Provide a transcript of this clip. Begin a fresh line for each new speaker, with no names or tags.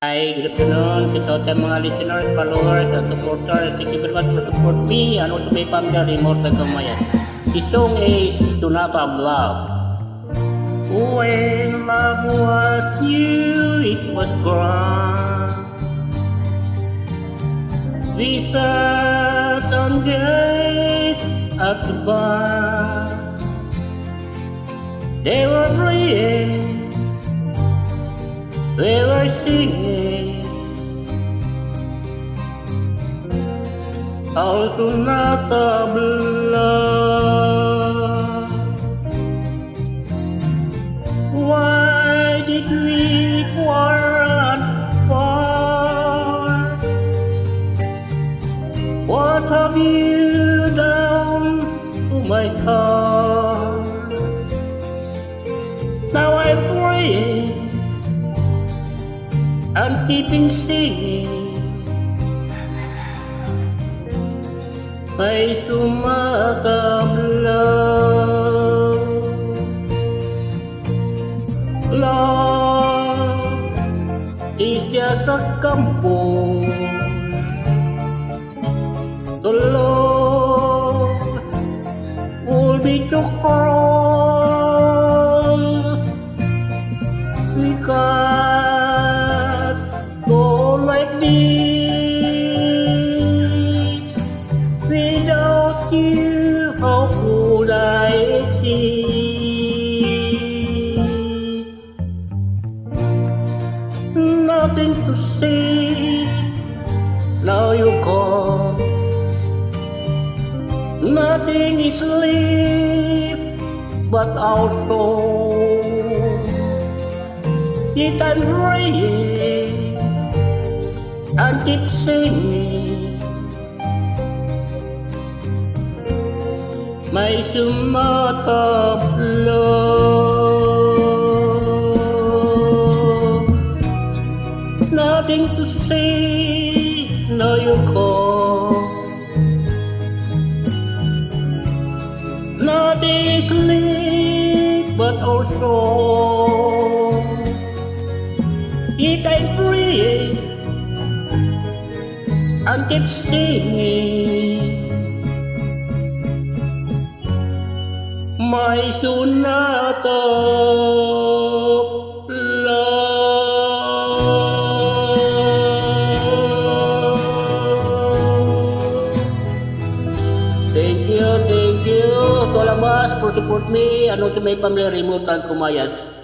Hi, good afternoon to all mga listeners, followers, and supporters. Thank you very much for support me and also my family, Mortal Kamayan. The song is Sunata Vlog. When love was new, it was grand. We sat on days at the bar. They were playing. They were singing our Sunata Vlog. Why did we quarrel apart? What have you done to my heart? Now I'm praying and keeping singing my Sunata Vlog. Love is just a kampo the Lord will be to crawl. We can't go like this without you. How could I exist? Nothing to say, now you're gone. Nothing is left but our soul. Yet I'm praying and keep singing my Sunata Vlog. Nothing to say, now you're gone. Nothing is left but our soul. Yet I'm praying and keep singing my Sunata Vlog. Thank you to all of us for support me and also my family, Mortal Kamayan.